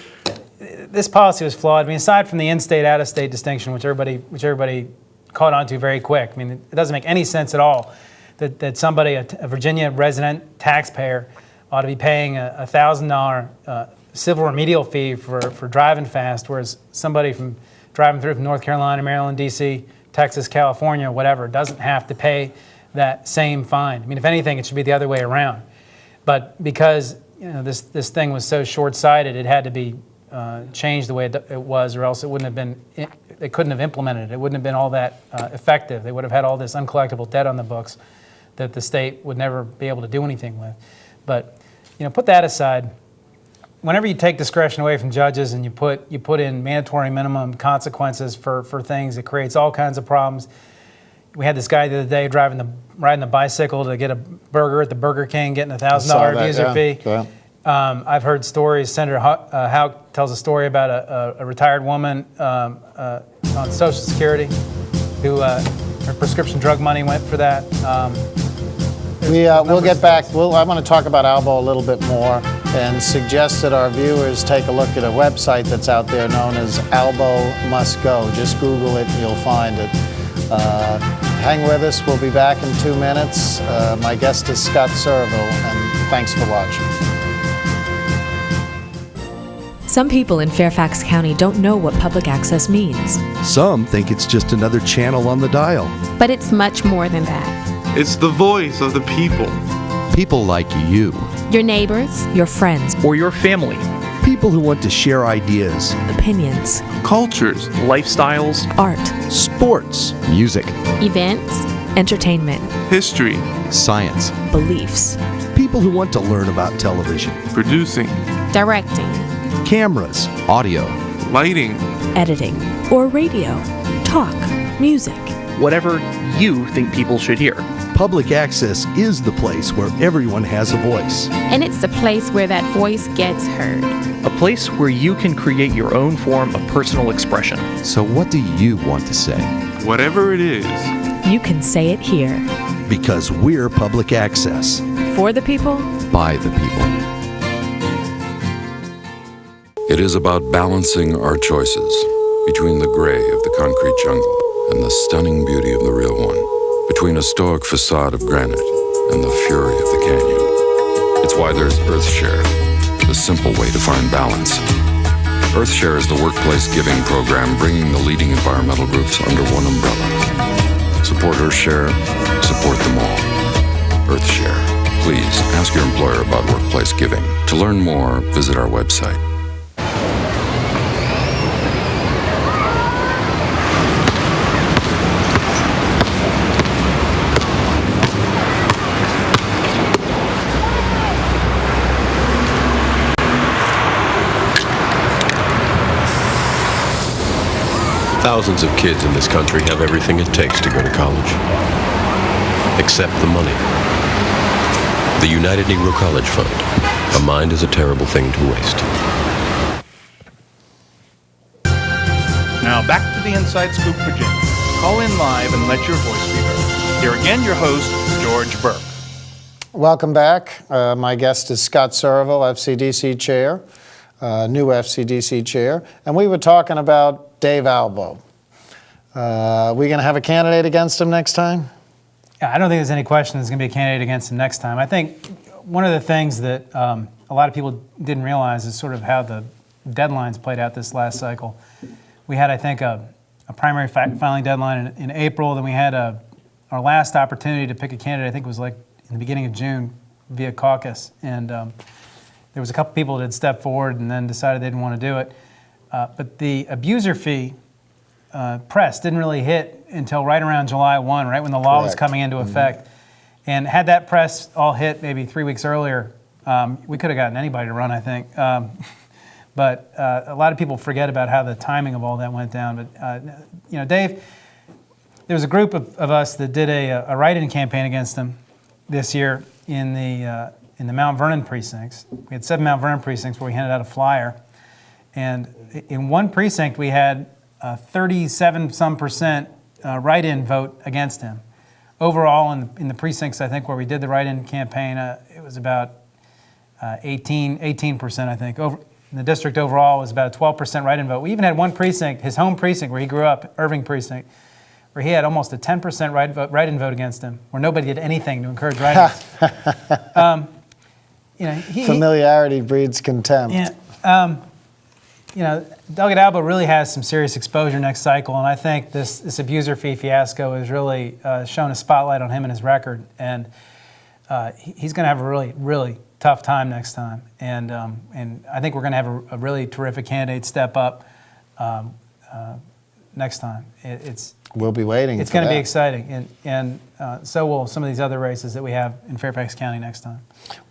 this policy was flawed. I mean, aside from the in-state, out-of-state distinction, which everybody caught on to very quick. I mean, it doesn't make any sense at all that somebody, a Virginia resident taxpayer, ought to be paying a $1,000 civil remedial fee for driving fast, whereas somebody from driving through from North Carolina, Maryland, D.C., Texas, California, whatever, doesn't have to pay that same fine. I mean, if anything, it should be the other way around. But because this thing was so short-sighted, it had to be changed the way it was, or else it wouldn't have been. They couldn't have implemented it. It wouldn't have been all that effective. They would have had all this uncollectible debt on the books that the state would never be able to do anything with. But put that aside. Whenever you take discretion away from judges and you put in mandatory minimum consequences for things, it creates all kinds of problems. We had this guy the other day riding the bicycle to get a burger at the Burger King, getting a $1,000 abuser fee. Yeah. I've heard stories. Senator Houck tells a story about a retired woman on Social Security who her prescription drug money went for that. We'll get back. I want to talk about Albo a little bit more and suggest that our viewers take a look at a website that's out there known as Albo Must Go. Just Google it and you'll find it. Hang with us. We'll be back in 2 minutes. My guest is Scott Servo, and thanks for watching. Some people in Fairfax County don't know what public access means. Some think it's just another channel on the dial. But it's much more than that. It's the voice of the people. People like you. Your neighbors. Your friends. Or your family. People who want to share ideas. Opinions. Cultures. Lifestyles. Art. Sports. Music. Events. Entertainment. History. Science. Beliefs. People who want to learn about television. Producing. Directing. Cameras. Audio. Lighting. Editing. Or radio. Talk. Music. Whatever you think people should hear. public access is the place where everyone has a voice. And it's the place where that voice gets heard. A place where you can create your own form of personal expression. So what do you want to say? Whatever it is. You can say it here. Because we're public access. For the people. By the people. It is about balancing our choices between the gray of the concrete jungle and the stunning beauty of the real one, between a stoic facade of granite and the fury of the canyon. It's why there's EarthShare, the simple way to find balance. EarthShare is the workplace giving program bringing the leading environmental groups under one umbrella. Support EarthShare, support them all. EarthShare. Please ask your employer about workplace giving. To learn more, visit our website. Thousands of kids in this country have everything it takes to go to college, except the money. The United Negro College Fund. A mind is a terrible thing to waste. Now back to the Inside Scoop, Virginia. Call in live and let your voice be heard. Here again, your host, George Burke. Welcome back. My guest is Scott Somerville, FCDC chair, new FCDC chair, and we were talking about Dave Albo. Are we going to have a candidate against him next time? Yeah, I don't think there's any question there's going to be a candidate against him next time. I think one of the things that a lot of people didn't realize is sort of how the deadlines played out this last cycle. We had, I think, a primary filing deadline in April. Then we had our last opportunity to pick a candidate, I think it was like in the beginning of June via caucus. And there was a couple people that had stepped forward and then decided they didn't want to do it. But the abuser fee press didn't really hit until right around July 1, right when the law was coming into effect. And had that press all hit maybe 3 weeks earlier, we could have gotten anybody to run, I think. But a lot of people forget about how the timing of all that went down. But, you know, Dave, there was a group of us that did a write-in campaign against him this year in the Mount Vernon precincts. We had 7 Mount Vernon precincts where we handed out a flyer. And in one precinct, we had 37% write-in vote against him. Overall, in the precincts, I think, where we did the write-in campaign, it was about 18%, I think. In the district overall, it was about a 12% write-in vote. We even had one precinct, his home precinct, where he grew up, Irving precinct, where he had almost a 10% write-in vote against him, where nobody did anything to encourage write-ins. You know, familiarity breeds contempt. Yeah. You know, Delegate Albo really has some serious exposure next cycle, and I think this abuser fee fiasco has really shown a spotlight on him and his record, and he's going to have a really, really tough time next time. And I think we're going to have a really terrific candidate step up next time. We'll be waiting. It's going to be exciting, and so will some of these other races that we have in Fairfax County next time.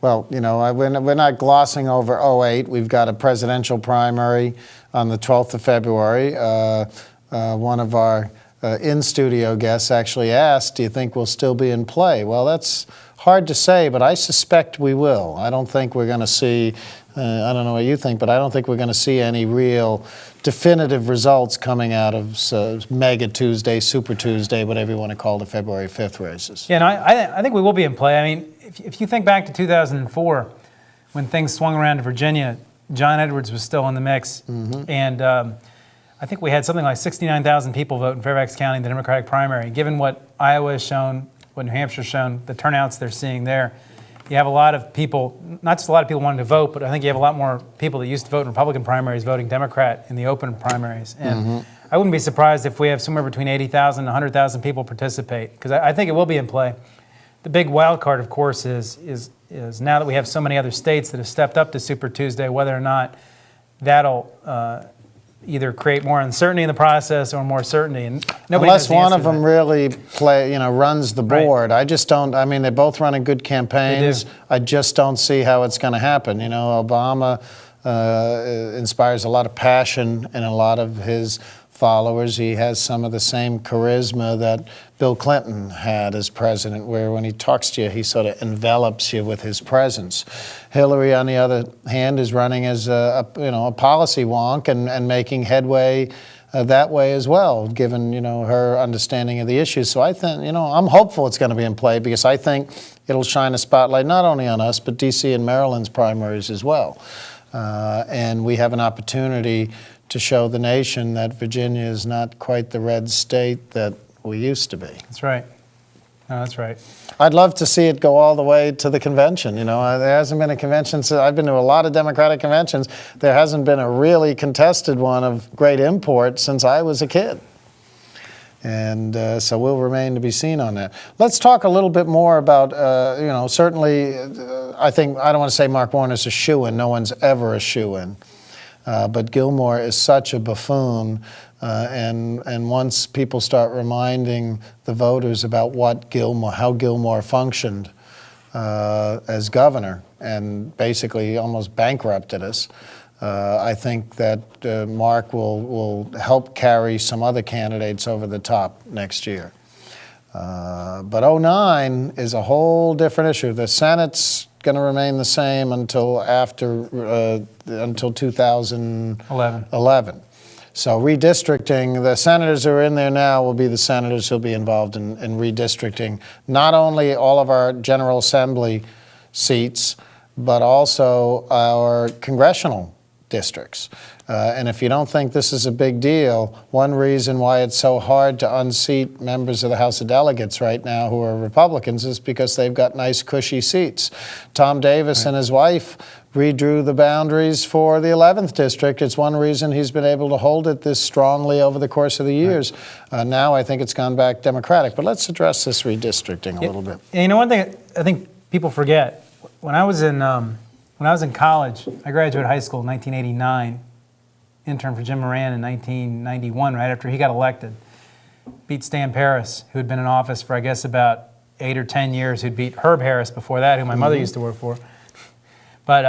Well, you know, we're not glossing over 08. We've got a presidential primary on the 12th of February. One of our in-studio guests actually asked, do you think we'll still be in play? Well, that's hard to say, but I suspect we will. I don't think we're going to see, I don't know what you think, but I don't think we're going to see any real definitive results coming out of Mega Tuesday, Super Tuesday, whatever you want to call the February 5th races. Yeah, no, I think we will be in play. I mean, if you think back to 2004, when things swung around to Virginia, John Edwards was still in the mix. And I think we had something like 69,000 people vote in Fairfax County in the Democratic primary. Given what Iowa has shown, what New Hampshire's shown, the turnouts they're seeing there, you have a lot of people, not just a lot of people wanting to vote, but I think you have a lot more people that used to vote in Republican primaries voting Democrat in the open primaries. And I wouldn't be surprised if we have somewhere between 80,000 and 100,000 people participate, because I think it will be in play. The big wild card, of course, is now that we have so many other states that have stepped up to Super Tuesday, whether or not that'll either create more uncertainty in the process or more certainty. And unless one of them really runs the board. Right. I just don't. I mean, they're both running good campaigns. I just don't see how it's going to happen. You know, Obama inspires a lot of passion in a lot of his followers. He has some of the same charisma that Bill Clinton had as president, where when he talks to you, he sort of envelops you with his presence. Hillary, on the other hand, is running as a policy wonk and making headway that way as well, given her understanding of the issues. So I think I'm hopeful it's going to be in play, because I think it'll shine a spotlight not only on us but D.C. and Maryland's primaries as well, and we have an opportunity to show the nation that Virginia is not quite the red state that we used to be. That's right. No, that's right. I'd love to see it go all the way to the convention. There hasn't been a convention. I've been to a lot of Democratic conventions. There hasn't been a really contested one of great import since I was a kid. And so we'll remain to be seen on that. Let's talk a little bit more about, certainly, I don't want to say Mark Warner's a shoo-in. No one's ever a shoo-in. But Gilmore is such a buffoon, and once people start reminding the voters about how Gilmore functioned as governor and basically almost bankrupted us, I think that Mark will help carry some other candidates over the top next year. But 2009 is a whole different issue. The Senate's going to remain the same until 2011. So redistricting, the senators who are in there now will be the senators who will be involved in redistricting not only all of our General Assembly seats, but also our congressional districts. And if you don't think this is a big deal, one reason why it's so hard to unseat members of the House of Delegates right now who are Republicans is because they've got nice, cushy seats. Tom Davis and his wife redrew the boundaries for the 11th district. It's one reason he's been able to hold it this strongly over the course of the years. Now I think it's gone back Democratic. But let's address this redistricting a little bit. One thing I think people forget, when I was in college, I graduated high school in 1989, interned for Jim Moran in 1991, right after he got elected. Beat Stan Paris, who had been in office for, I guess, about 8 or 10 years, who'd beat Herb Harris before that, who my mother used to work for. But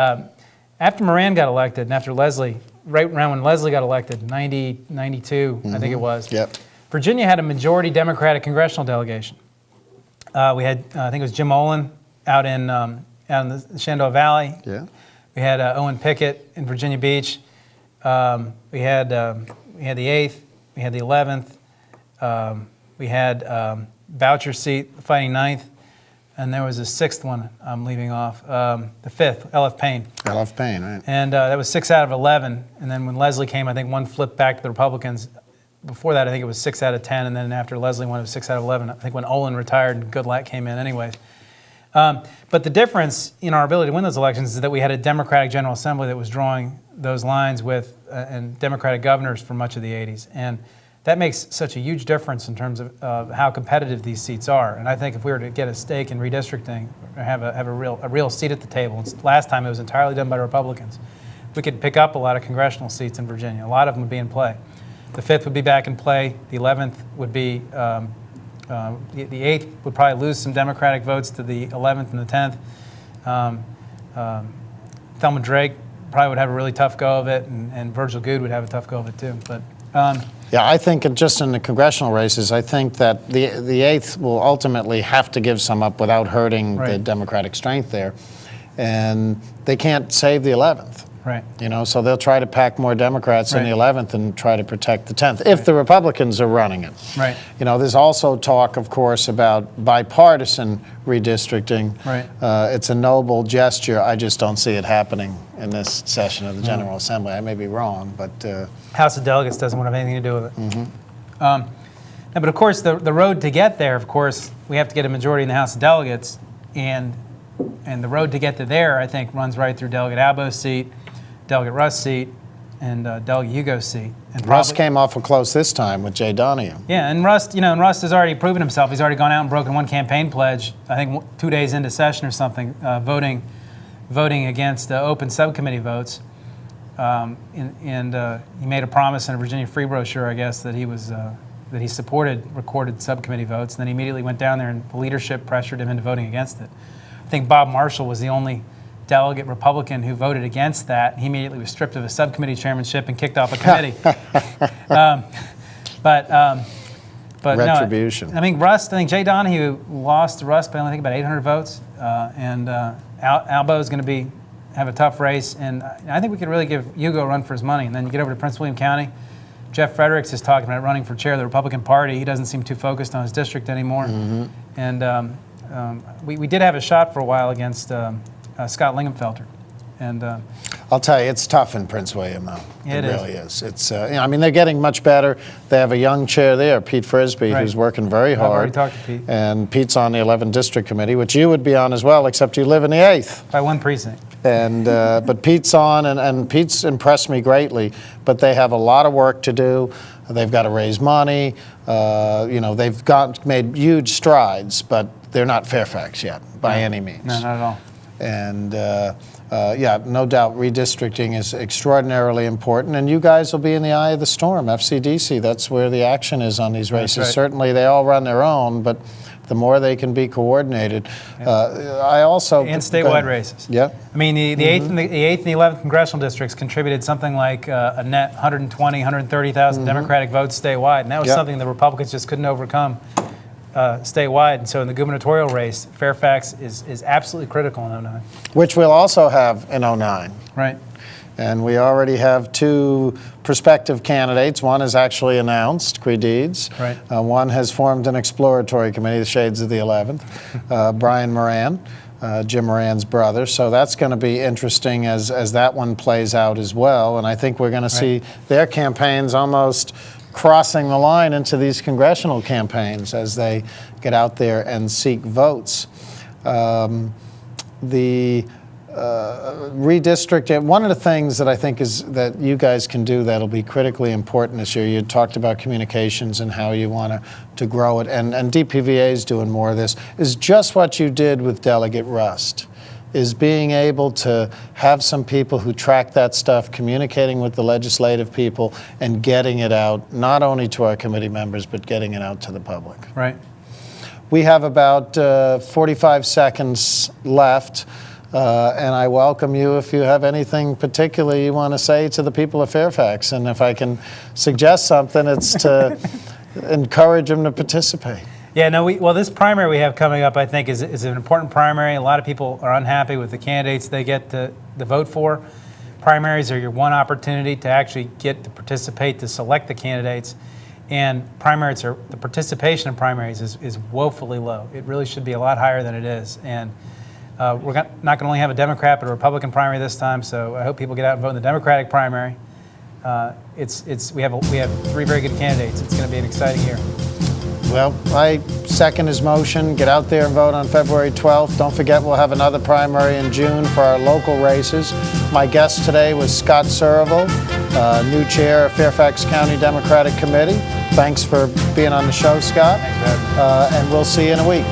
after Moran got elected, and after Leslie, right around when Leslie got elected, 92, I think it was, Virginia had a majority Democratic congressional delegation. We had, I think it was Jim Olin out in the Shenandoah Valley. Yeah. We had Owen Pickett in Virginia Beach. We had the 8th. We had the 11th. We had Boucher seat, the Fighting 9th. And there was a 6th one I'm leaving off, the 5th, L.F. Payne. L.F. Payne, right. And that was 6 out of 11. And then when Leslie came, I think one flipped back to the Republicans. Before that, I think it was 6 out of 10. And then after Leslie won, it was 6 out of 11. I think when Olin retired and Goodlatte came in anyways. But the difference in our ability to win those elections is that we had a Democratic General Assembly that was drawing those lines with and Democratic governors for much of the 80s. And that makes such a huge difference in terms of how competitive these seats are. And I think if we were to get a stake in redistricting, or have a real seat at the table, last time it was entirely done by Republicans, we could pick up a lot of congressional seats in Virginia. A lot of them would be in play. The 5th would be back in play. The 11th would be, the 8th would probably lose some Democratic votes to the 11th and the 10th. Thelma Drake probably would have a really tough go of it, and Virgil Goode would have a tough go of it too. But yeah, I think just in the congressional races, I think that the 8th will ultimately have to give some up without hurting the Democratic strength there. And they can't save the 11th. Right. So they'll try to pack more Democrats in the 11th and try to protect the 10th, if the Republicans are running it. Right. There's also talk, of course, about bipartisan redistricting. Right. It's a noble gesture. I just don't see it happening in this session of the General Assembly. I may be wrong, but... House of Delegates doesn't want to have anything to do with it. But of course, the road to get there, of course, we have to get a majority in the House of Delegates, and the road to get to there, I think, runs right through Delegate Abo's seat, Delegate Rust's seat, and Delegate Hugo's seat. And Rust came awful close this time with Jay Donahue. Yeah, and Rust, Rust has already proven himself. He's already gone out and broken one campaign pledge, I think 2 days into session or something, voting against open subcommittee votes. And he made a promise in a Virginia Free brochure, I guess, that he supported recorded subcommittee votes. And then he immediately went down there, and the leadership pressured him into voting against it. I think Bob Marshall was the only delegate Republican who voted against that. He immediately was stripped of his subcommittee chairmanship and kicked off a committee. But retribution. No, I mean, Rust, I think Jay Donahue lost to Rust by only, I think, about 800 votes. And Albo is going to have a tough race. And I think we could really give Hugo a run for his money. And then you get over to Prince William County. Jeff Fredericks is talking about running for chair of the Republican Party. He doesn't seem too focused on his district anymore. Mm-hmm. And we did have a shot for a while against Scott Lingenfelter. And I'll tell you, it's tough in Prince William, though. It really is. It's, I mean, they're getting much better. They have a young chair there, Pete Frisbee, Right. who's working very hard. I've already talked to Pete. And Pete's on the 11th District Committee, which you would be on as well, except you live in the 8th. By one precinct. And but Pete's on, and Pete's impressed me greatly. But they have a lot of work to do. They've got to raise money. They've made huge strides, but they're not Fairfax yet by any means. No, not at all. And no doubt redistricting is extraordinarily important. And you guys will be in the eye of the storm. FCDC, that's where the action is on these races. That's right. Certainly, they all run their own, but the more they can be coordinated. I also and statewide races. Yeah. I mean, the 8th and the 11th congressional districts contributed something like a net 120, 130,000 Democratic votes statewide, and that was something the Republicans just couldn't overcome statewide. And so in the gubernatorial race, Fairfax is absolutely critical in 09. Which we'll also have in 09. Right. And we already have 2 prospective candidates. One is actually announced, Credeeds. Right. One has formed an exploratory committee, the Shades of the 11th, Brian Moran, Jim Moran's brother. So that's going to be interesting as that one plays out as well. And I think we're going to see their campaigns almost crossing the line into these congressional campaigns as they get out there and seek votes. Redistricting, one of the things that I think is that you guys can do that'll be critically important this year, you talked about communications and how you want to grow it, and DPVA is doing more of this, is just what you did with Delegate Rust, is being able to have some people who track that stuff, communicating with the legislative people, and getting it out, not only to our committee members, but getting it out to the public. Right. We have about 45 seconds left. And I welcome you if you have anything particular you want to say to the people of Fairfax. And if I can suggest something, it's to encourage them to participate. Yeah, no, this primary we have coming up, I think, is an important primary. A lot of people are unhappy with the candidates they get to vote for. Primaries are your one opportunity to actually get to participate, to select the candidates. And the participation in primaries is woefully low. It really should be a lot higher than it is. And we're not going to only have a Democrat but a Republican primary this time, so I hope people get out and vote in the Democratic primary. We have 3 very good candidates. It's going to be an exciting year. Well, I second his motion. Get out there and vote on February 12th. Don't forget we'll have another primary in June for our local races. My guest today was Scott Surville, new chair of Fairfax County Democratic Committee. Thanks for being on the show, Scott. Thanks for having me. And we'll see you in a week.